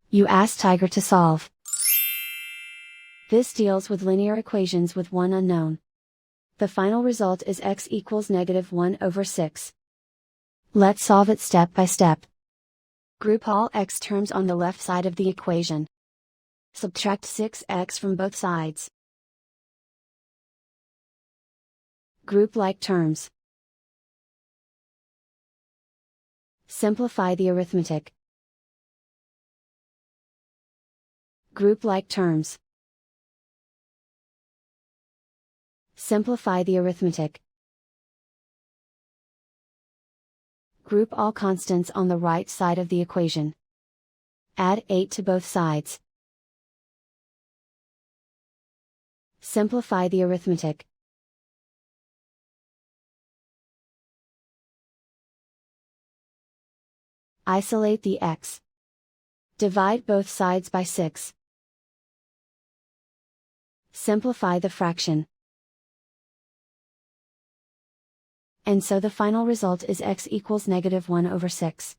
You ask Tiger to solve. This deals with linear equations with one unknown. The final result is x equals -1/6. Let's solve it step by step. Group all x terms on the left side of the equation. Subtract 6x from both sides. Group like terms. Simplify the arithmetic. Group like terms. Simplify the arithmetic. Group all constants on the right side of the equation. Add 8 to both sides. Simplify the arithmetic. Isolate the x. Divide both sides by 6. Simplify the fraction. And so the final result is x equals -1/6.